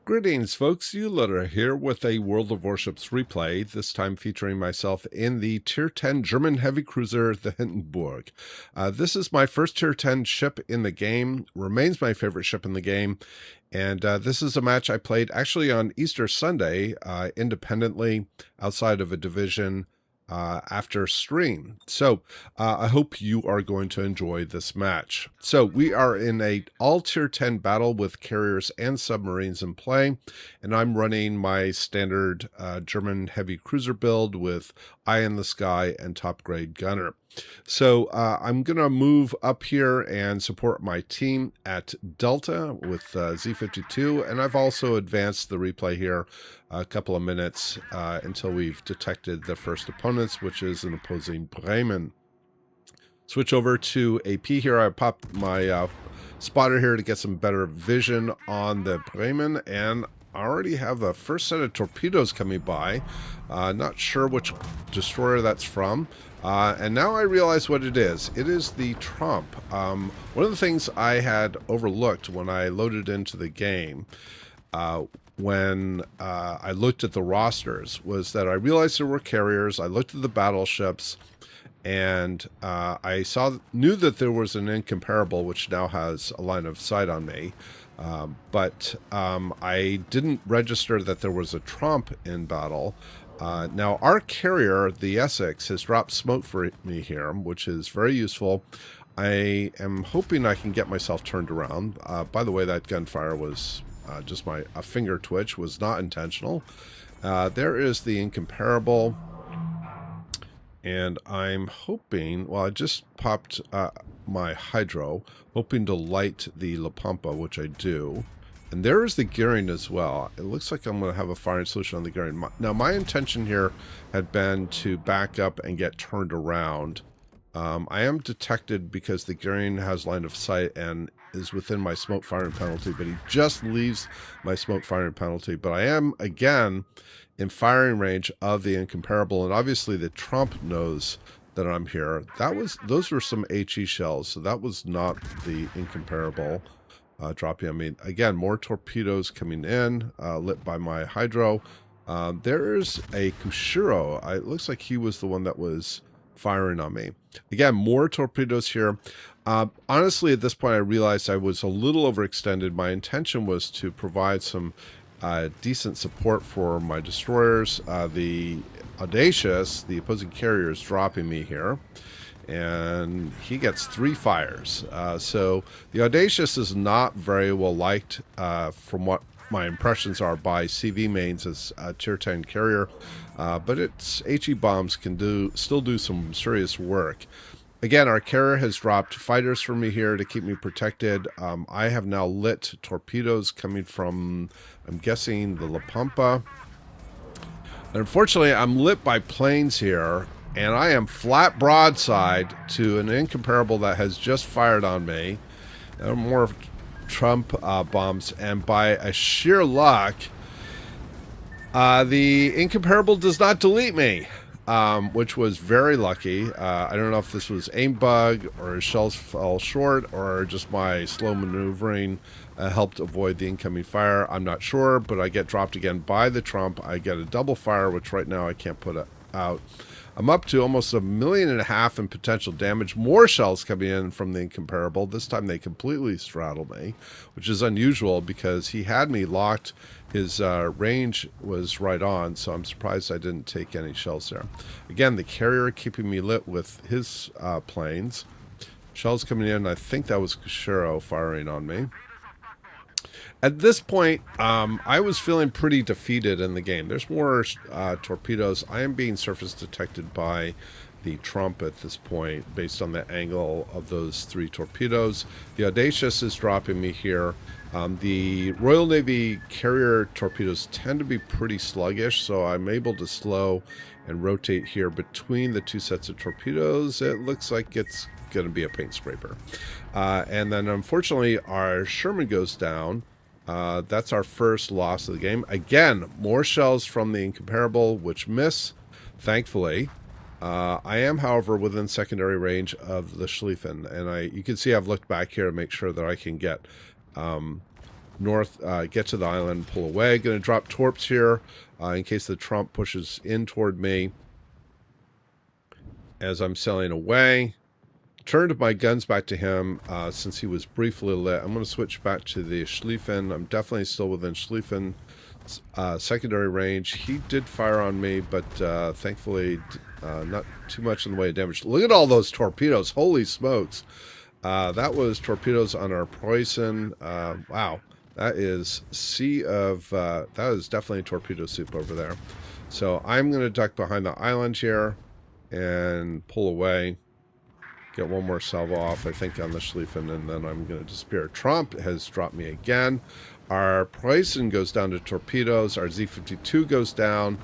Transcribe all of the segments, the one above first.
Greetings, folks. Iolaire here with a World of Warships replay, this time featuring myself in the Tier 10 German heavy cruiser, the Hindenburg. This is my first Tier 10 ship in the game, remains my favorite ship in the game, and this is a match I played actually on Easter Sunday, independently, outside of a division, after stream. So I hope you are going to enjoy this match. So we are in a all tier 10 battle with carriers and submarines in play, and I'm running my standard German heavy cruiser build with eye in the sky and top grade gunner. So I'm going to move up here and support my team at Delta with Z52, and I've also advanced the replay here a couple of minutes until we've detected the first opponents, which is an opposing Bremen. Switch over to AP here. I popped my spotter here to get some better vision on the Bremen, and I already have a first set of torpedoes coming by. Not sure which destroyer that's from. And now I realize what it is. It is the Trump. One of the things I had overlooked when I loaded into the game, when I looked at the rosters, was that I realized there were carriers. I looked at the battleships, and I knew that there was an incomparable, which now has a line of sight on me. But I didn't register that there was a Trump in battle. Now, our carrier, the Essex, has dropped smoke for me here, which is very useful. I am hoping I can get myself turned around. By the way, that gunfire was just a finger twitch, was not intentional. There is the incomparable. And I'm hoping, well, I just popped my hydro, hoping to light the La Pampa, which I do. And there is the gearing as well. It looks like I'm going to have a firing solution on the gearing. Now, my intention here had been to back up and get turned around. I am detected because the gearing has line of sight and is within my smoke firing penalty, but he just leaves my smoke firing penalty. But I am, again, in firing range of the incomparable, and obviously the Trump knows that I'm here. Those were some HE shells, so that was not the incomparable dropping on me. Again, more torpedoes coming in, lit by my hydro. There's a Kushiro. It looks like he was the one that was firing on me. Again, more torpedoes here. Honestly, at this point, I realized I was a little overextended. My intention was to provide some decent support for my destroyers. The Audacious, the opposing carrier, is dropping me here, and he gets 3 fires. So the Audacious is not very well liked from what my impressions are by CV mains as a tier 10 carrier, but its HE bombs can still do some serious work. Again, our carrier has dropped fighters for me here to keep me protected. I have now lit torpedoes coming from, I'm guessing, the La Pampa. And unfortunately, I'm lit by planes here, and I am flat broadside to an incomparable that has just fired on me. More Trump bombs, and by a sheer luck, the incomparable does not delete me. Which was very lucky. I don't know if this was aim bug or shells fell short or just my slow maneuvering helped avoid the incoming fire. I'm not sure, but I get dropped again by the Trump. I get a double fire, which right now I can't put out. I'm up to almost 1.5 million in potential damage. More shells coming in from the incomparable. This time they completely straddle me, which is unusual because he had me locked. His range was right on, so I'm surprised I didn't take any shells there. Again, the carrier keeping me lit with his planes. Shells coming in. I think that was Kushiro firing on me. At this point, I was feeling pretty defeated in the game. There's more torpedoes. I am being surface detected by the Trump at this point based on the angle of those 3 torpedoes. The Audacious is dropping me here. The Royal Navy carrier torpedoes tend to be pretty sluggish, so I'm able to slow and rotate here between the 2 sets of torpedoes. It looks like it's going to be a paint scraper. And then unfortunately our Sherman goes down. That's our first loss of the game. Again, more shells from the incomparable, which miss, thankfully. I am, however, within secondary range of the Schlieffen, and you can see I've looked back here to make sure that I can get north, get to the island, pull away. Going to drop torps here in case the Trump pushes in toward me as I'm sailing away. Turned my guns back to him since he was briefly lit. I'm going to switch back to the Schlieffen. I'm definitely still within Schlieffen secondary range. He did fire on me, but thankfully not too much in the way of damage. Look at all those torpedoes. Holy smokes. That was torpedoes on our Preußen. Wow. That is that is definitely torpedo soup over there. So I'm going to duck behind the island here and pull away. Get one more salvo off, I think, on the Schlieffen, and then I'm going to disappear. Trump has dropped me again. Our Preußen goes down to torpedoes. Our Z-52 goes down.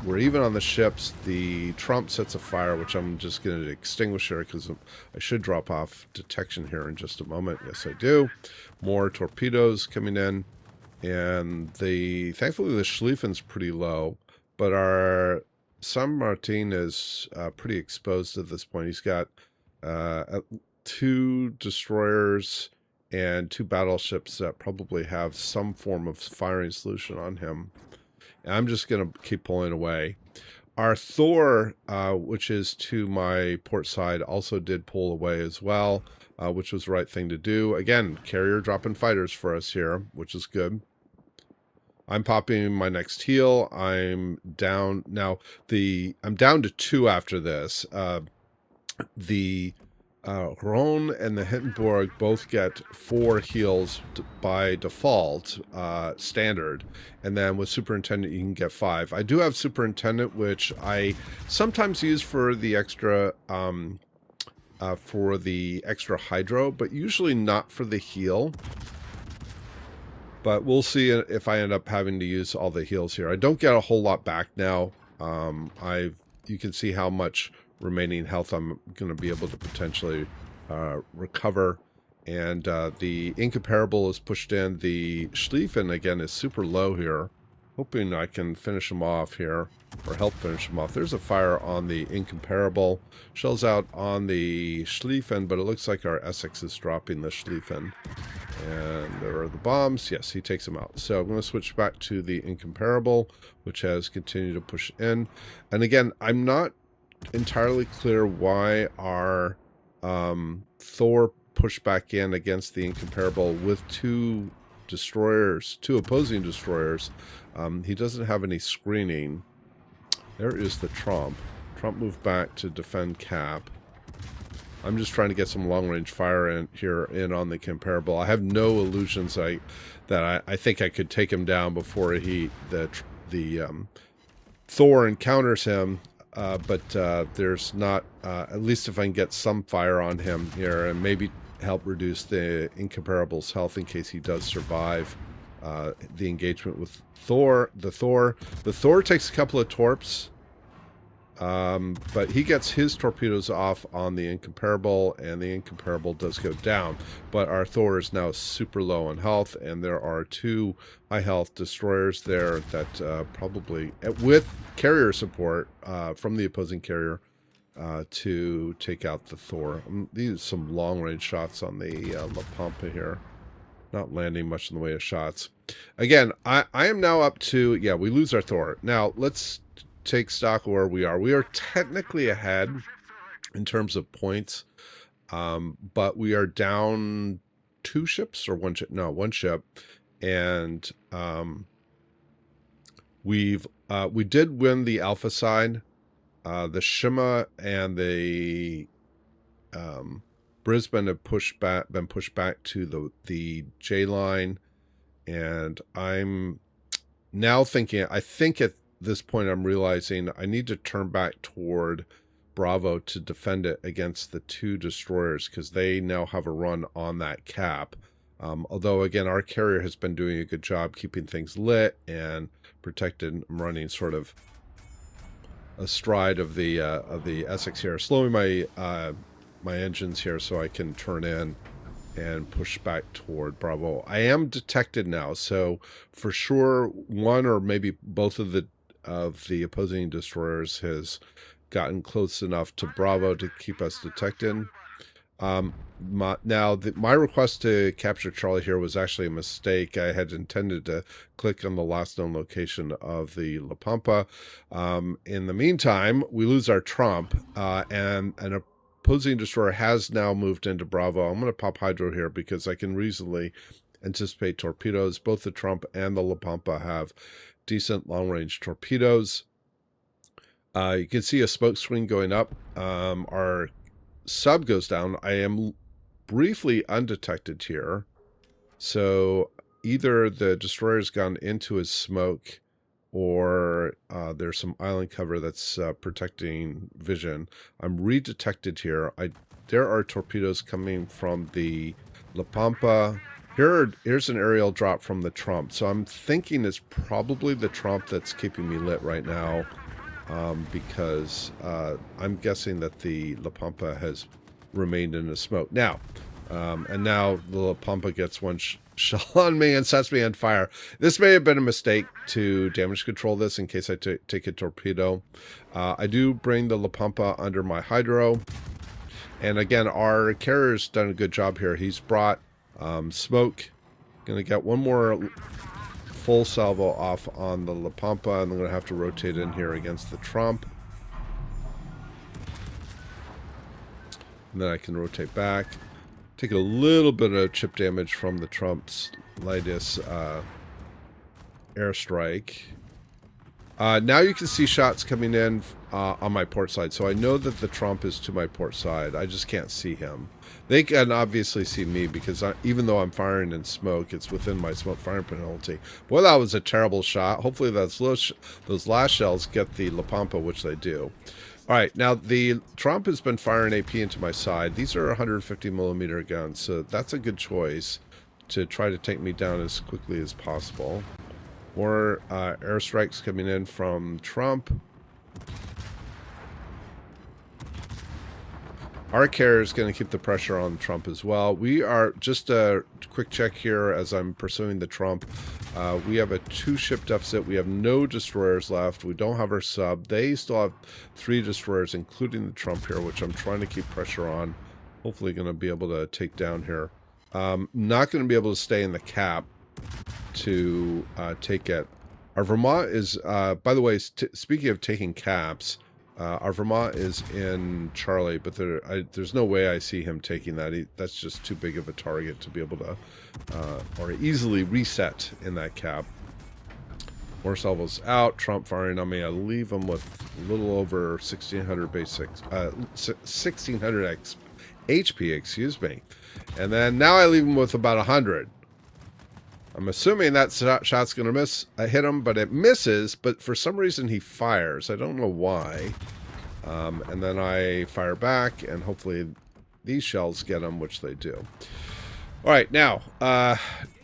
We're even on the ships. The Trump sets a fire, which I'm just going to extinguish here because I should drop off detection here in just a moment. Yes, I do. More torpedoes coming in. And thankfully, the Schlieffen's pretty low, but our San Martin is pretty exposed at this point. He's got 2 destroyers and 2 battleships that probably have some form of firing solution on him. And I'm just going to keep pulling away. Our Thor, which is to my port side, also did pull away as well, which was the right thing to do. Again, carrier dropping fighters for us here, which is good. I'm popping my next heal. I'm down now. I'm down to 2 after this. The Rhone and the Hindenburg both get 4 heals by default, standard, and then with Superintendent you can get 5. I do have Superintendent, which I sometimes use for the extra hydro, but usually not for the heal. But we'll see if I end up having to use all the heals here. I don't get a whole lot back now. You can see how much remaining health I'm going to be able to potentially recover. And the Incomparable is pushed in. The Schlieffen, again, is super low here. Hoping I can finish him off here, or help finish him off. There's a fire on the Incomparable. Shells out on the Schlieffen, but it looks like our Essex is dropping the Schlieffen. And there are the bombs. Yes, he takes them out. So I'm going to switch back to the Incomparable, which has continued to push in. And again, I'm not entirely clear why our Thor pushed back in against the Incomparable with 2 destroyers, 2 opposing destroyers. He doesn't have any screening. There is the Trump. Trump moved back to defend Cap. I'm just trying to get some long-range fire in on the Comparable. I have no illusions that I think I could take him down before the Thor encounters him. But there's not, at least if I can get some fire on him here and maybe help reduce the Incomparable's health in case he does survive the engagement with Thor. The Thor takes a couple of torps, but he gets his torpedoes off on the Incomparable, and the Incomparable does go down. But our Thor is now super low on health, and there are 2 high health destroyers there that probably, with carrier support from the opposing carrier, to take out the Thor. These are some long range shots on the La Pampa here. Not landing much in the way of shots. Again, I am now up to, yeah, we lose our Thor. Now, let's take stock of where we are. We are technically ahead in terms of points, but we are down 2 ships or 1 ship. No, 1 ship. And we did win the Alpha side. The Shima and the Brisbane have been pushed back to the J line, and I'm now thinking, I think at this point I'm realizing I need to turn back toward Bravo to defend it against the 2 destroyers, because they now have a run on that Cap. Although again, our carrier has been doing a good job keeping things lit and protected, running sort of astride of the Essex here, slowing my engines here so I can turn in and push back toward Bravo. I am detected now, so for sure 1 or maybe both of the opposing destroyers has gotten close enough to Bravo to keep us detected. My request to capture Charlie here was actually a mistake. I had intended to click on the last known location of the La Pampa. In the meantime, we lose our Trump, and an opposing destroyer has now moved into Bravo. I'm going to pop Hydro here because I can reasonably anticipate torpedoes. Both the Trump and the La Pampa have decent long-range torpedoes. You can see a smoke screen going up. Our sub goes down. I am briefly undetected here. So either the destroyer's gone into his smoke or there's some island cover that's protecting vision. I'm redetected here. There are torpedoes coming from the La Pampa. Here's an aerial drop from the Trump. So I'm thinking it's probably the Trump that's keeping me lit right now. Because I'm guessing that the La Pampa has remained in the smoke. Now, and now the La Pampa gets one shell on me and sets me on fire. This may have been a mistake to damage control this in case I take a torpedo. I do bring the La Pampa under my Hydro. And again, our carrier's done a good job here. He's brought smoke. Gonna get one more full salvo off on the La Pampa, and I'm going to have to rotate in here against the Trump. And then I can rotate back. Take a little bit of chip damage from the Trump's latest airstrike. Now you can see shots coming in on my port side. So I know that the Trump is to my port side. I just can't see him. They can obviously see me because even though I'm firing in smoke, it's within my smoke firing penalty. Boy, that was a terrible shot. Hopefully those last shells get the La Pampa, which they do. All right, now the Trump has been firing AP into my side. These are 150 millimeter guns, so that's a good choice to try to take me down as quickly as possible. More airstrikes coming in from Trump. Our carrier is going to keep the pressure on Trump as well. We are, just a quick check here as I'm pursuing the Trump. We have a 2-ship deficit. We have no destroyers left. We don't have our sub. They still have 3 destroyers, including the Trump here, which I'm trying to keep pressure on. Hopefully going to be able to take down here. Not going to be able to stay in the cap to take it. Our Vermont is, by the way, speaking of taking caps, our Vermont is in Charlie, but there's no way I see him taking that. That's just too big of a target to be able to, or easily reset in that cap. More salvos out. Trump firing on me. I leave him with a little over 1,600 basics, 1,600 HP, excuse me. And then now I leave him with about 100. I'm assuming that shot's going to miss. I hit him, but it misses. But for some reason, he fires. I don't know why. And then I fire back, and hopefully these shells get him, which they do. All right, now,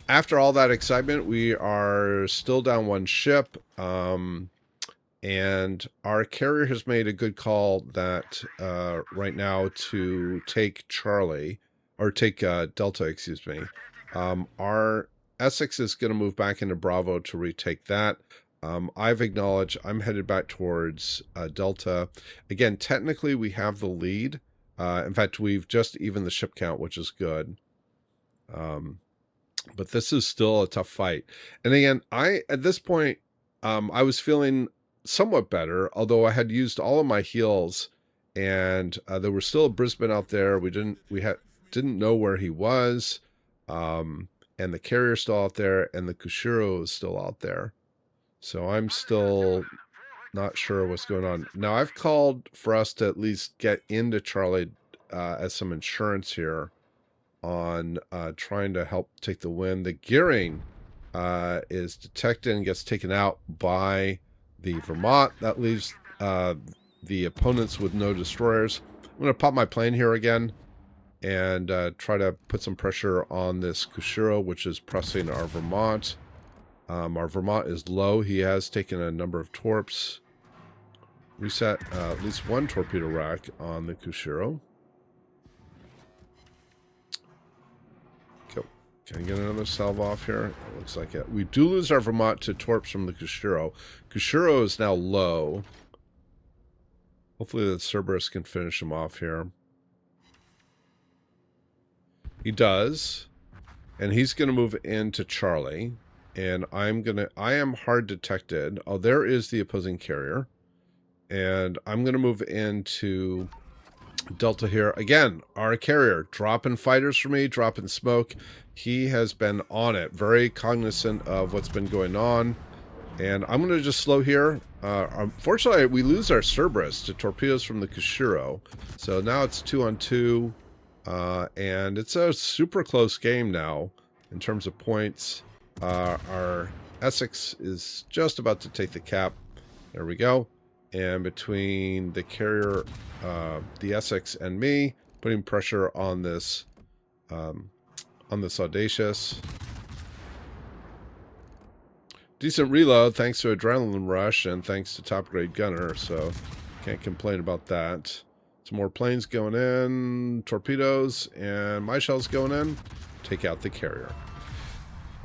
after all that excitement, we are still down 1 ship. And our carrier has made a good call that right now to take Charlie, or take Delta, excuse me. Our Essex is going to move back into Bravo to retake that. I've acknowledged I'm headed back towards Delta. Again, technically we have the lead. In fact, we've just evened the ship count, which is good. But this is still a tough fight. And again, at this point, I was feeling somewhat better, although I had used all of my heals, and there was still a Brisbane out there. We didn't know where he was. And the carrier's still out there, and the Kushiro is still out there. So I'm still not sure what's going on. Now, I've called for us to at least get into Charlie as some insurance here on trying to help take the win. The gearing is detected and gets taken out by the Vermont. That leaves the opponents with no destroyers. I'm going to pop my plane here again and try to put some pressure on this Kushiro, which is pressing our Vermont. Our Vermont is low. He has taken a number of torps. Reset at least 1 torpedo rack on the Kushiro. Can I get another salve off here? It looks like it. We do lose our Vermont to torps from the Kushiro. Kushiro is now low. Hopefully the Cerberus can finish him off here. He does. And he's going to move into Charlie. And I am hard detected. Oh, there is the opposing carrier. And I'm going to move into Delta here. Again, our carrier, dropping fighters for me, dropping smoke. He has been on it, very cognizant of what's been going on. And I'm going to just slow here. Unfortunately, we lose our Cerberus to torpedoes from the Kushiro. So now it's 2-on-2. And it's a super close game now in terms of points. Our Essex is just about to take the cap. There we go. And between the carrier, the Essex, and me, putting pressure on this Audacious. Decent reload thanks to Adrenaline Rush and thanks to top grade gunner, so can't complain about that. Some more planes going in, torpedoes, and my shells going in. Take out the carrier.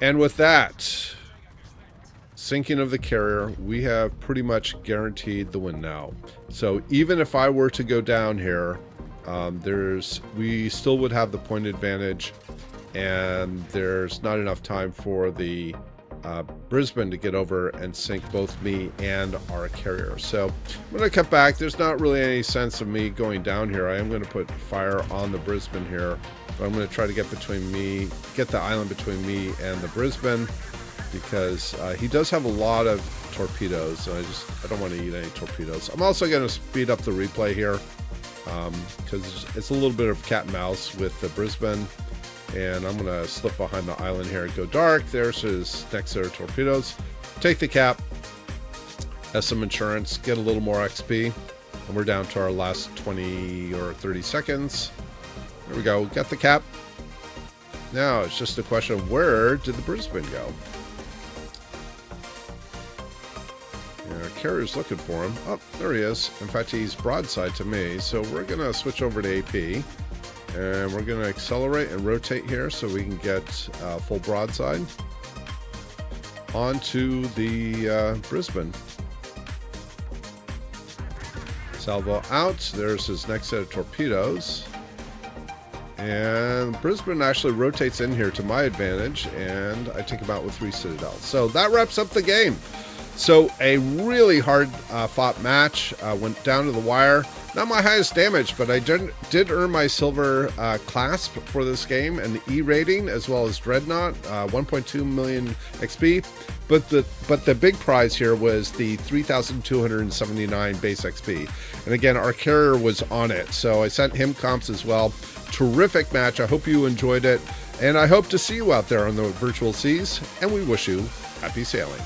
And with that sinking of the carrier, we have pretty much guaranteed the win now. So even if I were to go down here, we still would have the point advantage, and there's not enough time for the Brisbane to get over and sink both me and our carrier. So I'm going to cut back. There's not really any sense of me going down here. I am going to put fire on the Brisbane here, but I'm going to try to get the island between me and the Brisbane, because he does have a lot of torpedoes, and I don't want to eat any torpedoes. I'm also going to speed up the replay here, because it's a little bit of cat and mouse with the Brisbane. And I'm going to slip behind the island here and go dark. There's his next set of torpedoes. Take the cap. Has some insurance. Get a little more XP. And we're down to our last 20 or 30 seconds. There we go. Got the cap. Now it's just a question of where did the Brisbane go? Yeah, our carrier's looking for him. Oh, there he is. In fact, he's broadside to me. So we're going to switch over to AP. And we're going to accelerate and rotate here so we can get full broadside onto the Brisbane. Salvo out. There's his next set of torpedoes. And Brisbane actually rotates in here to my advantage, and I take him out with 3 Citadels. So that wraps up the game. So a really hard fought match. Went down to the wire. Not my highest damage, but I did earn my silver clasp for this game and the E rating, as well as Dreadnought, 1.2 million XP. But the big prize here was the 3,279 base XP. And again, our carrier was on it, so I sent him comps as well. Terrific match. I hope you enjoyed it, and I hope to see you out there on the virtual seas. And we wish you happy sailing.